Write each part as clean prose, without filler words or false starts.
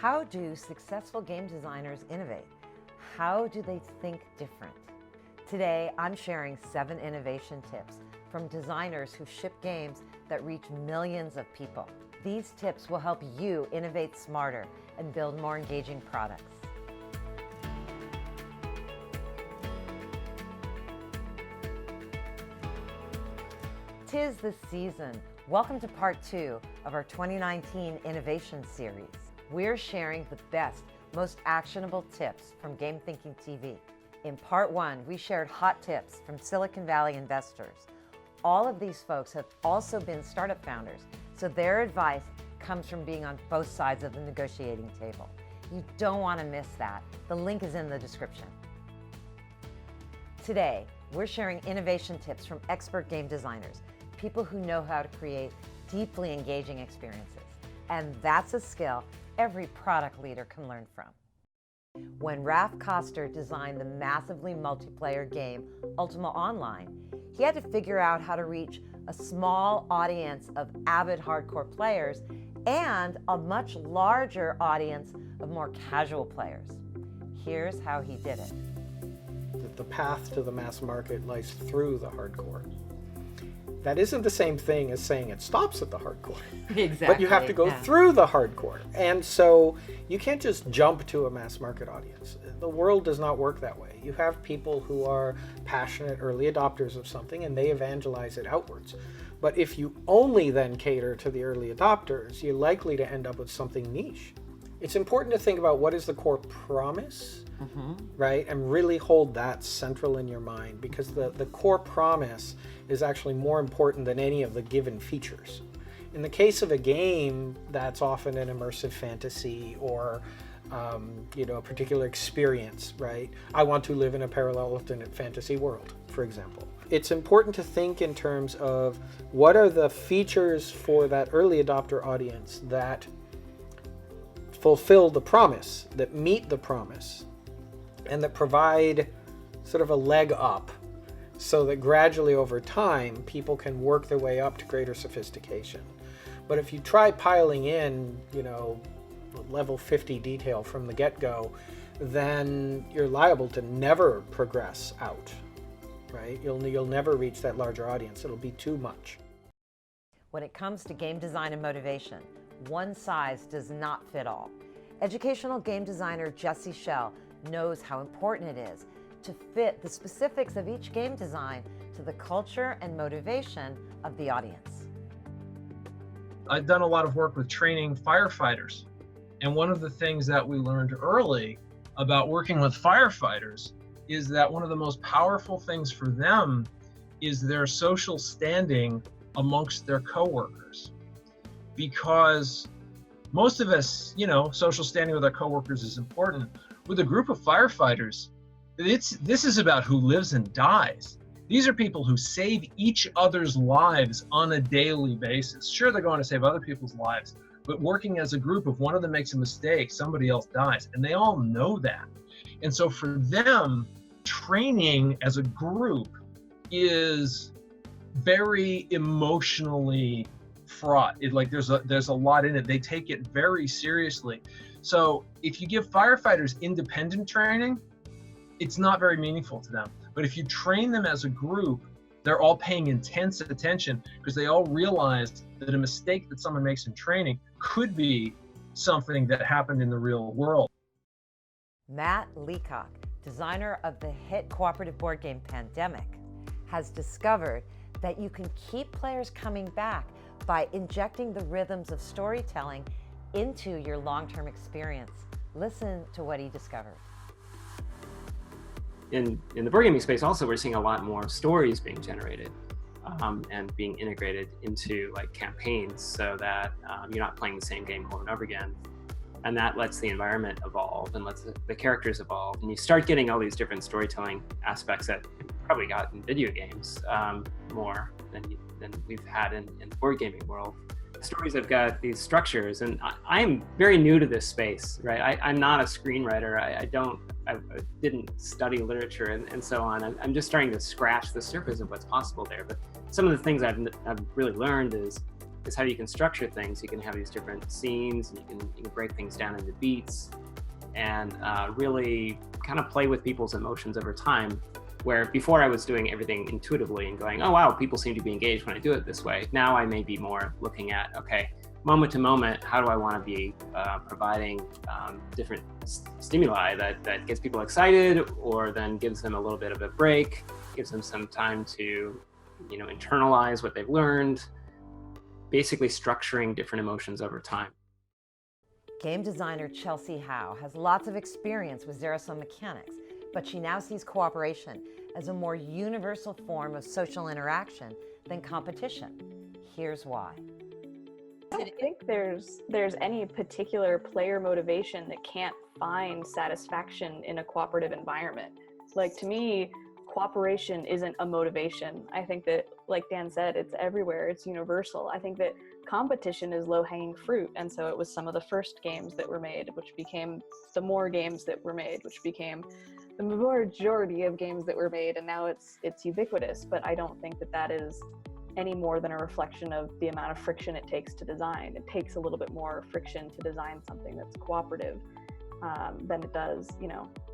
How do successful game designers innovate? How do they think different? Today, I'm sharing 7 innovation tips from designers who ship games that reach millions of people. These tips will help you innovate smarter and build more engaging products. Tis the season. Welcome to part 2 of our 2019 Innovation Series. We're sharing the best, most actionable tips from Game Thinking TV. In part 1, we shared hot tips from Silicon Valley investors. All of these folks have also been startup founders, so their advice comes from being on both sides of the negotiating table. You don't want to miss that. The link is in the description. Today, we're sharing innovation tips from expert game designers, people who know how to create deeply engaging experiences. And that's a skill every product leader can learn from. When Raph Koster designed the massively multiplayer game Ultima Online, he had to figure out how to reach a small audience of avid hardcore players and a much larger audience of more casual players. Here's how he did it. The path to the mass market lies through the hardcore. That isn't the same thing as saying it stops at the hardcore. Exactly. But you have to go through the hardcore. And so you can't just jump to a mass market audience. The world does not work that way. You have people who are passionate early adopters of something and they evangelize it outwards. But if you only then cater to the early adopters, you're likely to end up with something niche. It's important to think about what is the core promise, right? And really hold that central in your mind, because the core promise is actually more important than any of the given features. In the case of a game, that's often an immersive fantasy or a particular experience, right? I want to live in a parallel alternate fantasy world, for example. It's important to think in terms of what are the features for that early adopter audience that fulfill the promise, that meet the promise, and that provide sort of a leg up so that gradually over time people can work their way up to greater sophistication. But if you try piling in, level 50 detail from the get-go, then you're liable to never progress out, right? You'll never reach that larger audience. It'll be too much. When it comes to game design and motivation, one size does not fit all. Educational game designer Schell knows how important it is to fit the specifics of each game design to the culture and motivation of the audience. I've done a lot of work with training firefighters. And one of the things that we learned early about working with firefighters is that one of the most powerful things for them is their social standing amongst their coworkers. Because most of us, social standing with our coworkers is important. With a group of firefighters, this is about who lives and dies. These are people who save each other's lives on a daily basis. Sure, they're going to save other people's lives, but working as a group, if one of them makes a mistake, somebody else dies, and they all know that. And so for them, training as a group is very emotionally fraught. There's a lot in it. They take it very seriously. So if you give firefighters independent training, it's not very meaningful to them. But if you train them as a group, they're all paying intense attention because they all realize that a mistake that someone makes in training could be something that happened in the real world. Matt Leacock, designer of the hit cooperative board game Pandemic, has discovered that you can keep players coming back by injecting the rhythms of storytelling into your long-term experience. Listen to what he discovered. In the board gaming space also, we're seeing a lot more stories being generated and being integrated into campaigns so that you're not playing the same game over and over again. And that lets the environment evolve and lets the characters evolve. And you start getting all these different storytelling aspects that you probably got in video games more than we've had in the board gaming world. Stories have got these structures, and I'm very new to this space, right? I'm not a screenwriter. I didn't study literature and so on. I'm just starting to scratch the surface of what's possible there. But some of the things I've really learned is is how you can structure things. You can have these different scenes, and you can break things down into beats, and really kind of play with people's emotions over time. Where before I was doing everything intuitively and going, oh wow, people seem to be engaged when I do it this way. Now I may be more looking at, okay, moment to moment, how do I want to be providing different stimuli that gets people excited, or then gives them a little bit of a break, gives them some time to, internalize what they've learned, basically structuring different emotions over time. Game designer Chelsea Howe has lots of experience with zero-sum mechanics, but she now sees cooperation as a more universal form of social interaction than competition. Here's why. I don't think there's any particular player motivation that can't find satisfaction in a cooperative environment. Like, to me, cooperation isn't a motivation. I think that, like Dan said, it's everywhere, it's universal. I think that competition is low-hanging fruit, and so it was some of the first games that were made, which became the more games that were made, which became the majority of games that were made, and now it's ubiquitous. But I don't think that is any more than a reflection of the amount of friction it takes to design. It takes a little bit more friction to design something that's cooperative than it does,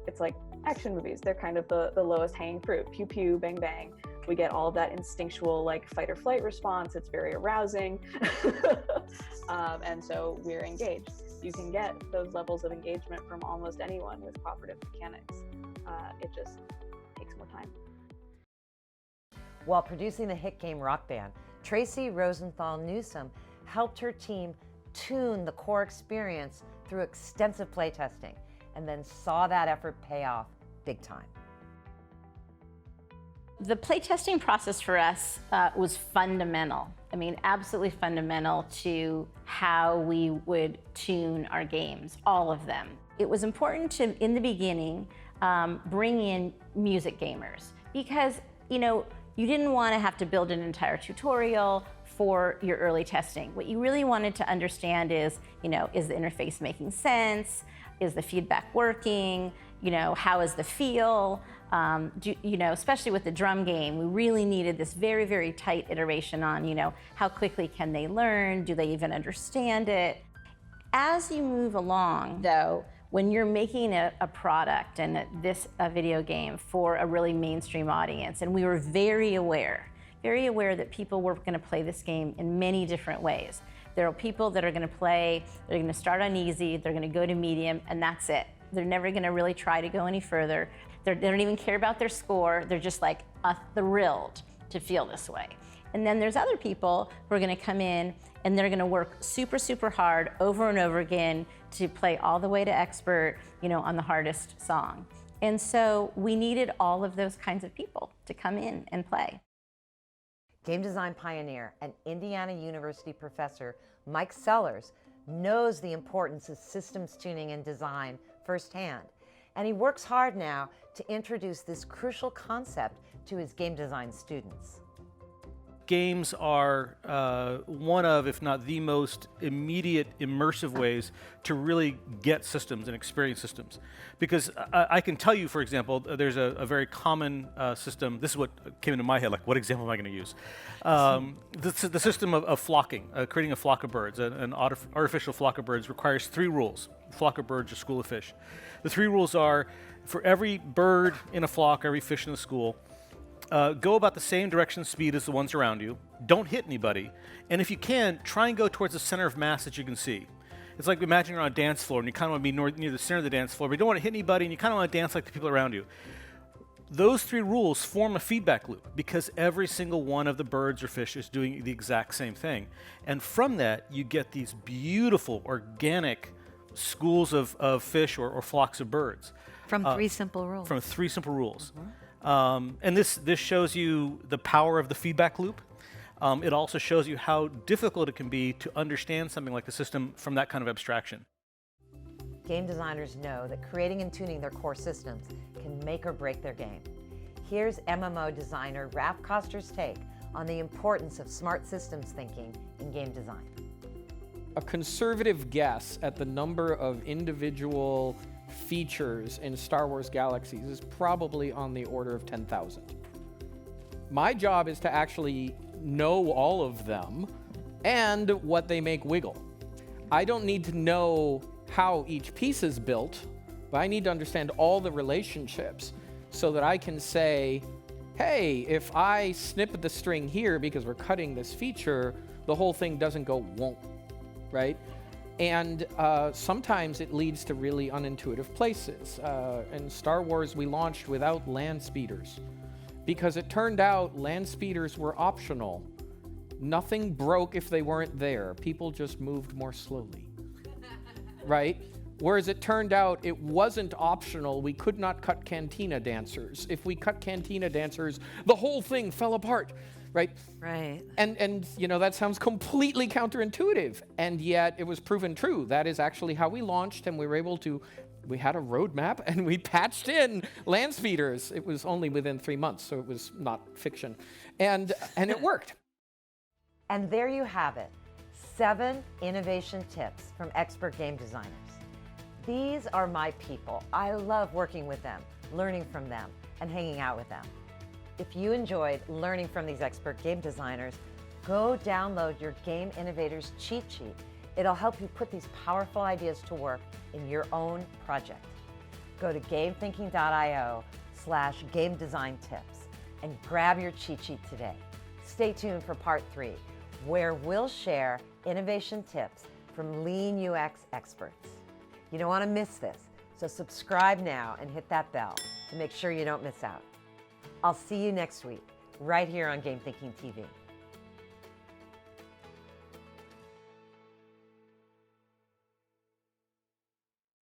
it's like action movies. They're kind of the lowest hanging fruit. Pew pew, bang bang. We get all of that instinctual fight or flight response. It's very arousing. And so we're engaged. You can get those levels of engagement from almost anyone with cooperative mechanics. It just takes more time. While producing the hit game Rock Band, Tracy Rosenthal-Newsom helped her team tune the core experience through extensive playtesting, and then saw that effort pay off big time. The playtesting process for us was fundamental. I mean, absolutely fundamental to how we would tune our games, all of them. It was important to, in the beginning, bring in music gamers, because, you didn't want to have to build an entire tutorial for your early testing. What you really wanted to understand is, is the interface making sense? Is the feedback working? How is the feel? Especially with the drum game, we really needed this very, very tight iteration on, how quickly can they learn? Do they even understand it? As you move along, though, when you're making a product and a video game for a really mainstream audience, and we were very aware that people were going to play this game in many different ways. There are people that are going to play, they're going to start on easy, they're going to go to medium, and that's it. They're never going to really try to go any further. They don't even care about their score. They're just thrilled to feel this way. And then there's other people who are going to come in and they're going to work super, super hard over and over again to play all the way to expert, on the hardest song. And so we needed all of those kinds of people to come in and play. Game design pioneer and Indiana University professor Mike Sellers knows the importance of systems tuning and design firsthand, and he works hard now to introduce this crucial concept to his game design students. Games are one of, if not the most immediate, immersive ways to really get systems and experience systems. Because I can tell you, for example, there's a very common system. This is what came into my head, what example am I going to use? The system of flocking, creating a flock of birds. An artificial flock of birds requires 3 rules. A flock of birds, a school of fish. The 3 rules are, for every bird in a flock, every fish in the school, go about the same direction and speed as the ones around you. Don't hit anybody. And if you can, try and go towards the center of mass that you can see. It's like imagine you're on a dance floor and you kind of want to be near the center of the dance floor, but you don't want to hit anybody and you kind of want to dance like the people around you. Those 3 rules form a feedback loop because every single one of the birds or fish is doing the exact same thing. And from that, you get these beautiful, organic schools of fish or flocks of birds. From 3 simple rules. From 3 simple rules. And this shows you the power of the feedback loop. It also shows you how difficult it can be to understand something like the system from that kind of abstraction. Game designers know that creating and tuning their core systems can make or break their game. Here's MMO designer Raph Koster's take on the importance of smart systems thinking in game design. A conservative guess at the number of individual features in Star Wars Galaxies is probably on the order of 10,000. My job is to actually know all of them and what they make wiggle. I don't need to know how each piece is built, but I need to understand all the relationships so that I can say, hey, if I snip the string here because we're cutting this feature, the whole thing doesn't go won't, right? And sometimes it leads to really unintuitive places. In Star Wars, we launched without land speeders because it turned out land speeders were optional. Nothing broke if they weren't there. People just moved more slowly, right? Whereas it turned out it wasn't optional. We could not cut cantina dancers. If we cut cantina dancers, the whole thing fell apart, right? Right. And you know, that sounds completely counterintuitive, and yet it was proven true. That is actually how we launched, and we were able to, we had a roadmap, and we patched in land speeders. It was only within 3 months, so it was not fiction. And it worked. And there you have it, 7 innovation tips from expert game designers. These are my people. I love working with them, learning from them, and hanging out with them. If you enjoyed learning from these expert game designers, go download your Game Innovators cheat sheet. It'll help you put these powerful ideas to work in your own project. Go to gamethinking.io/game design tips and grab your cheat sheet today. Stay tuned for part 3, where we'll share innovation tips from lean UX experts. You don't want to miss this, so subscribe now and hit that bell to make sure you don't miss out. I'll see you next week, right here on Game Thinking TV.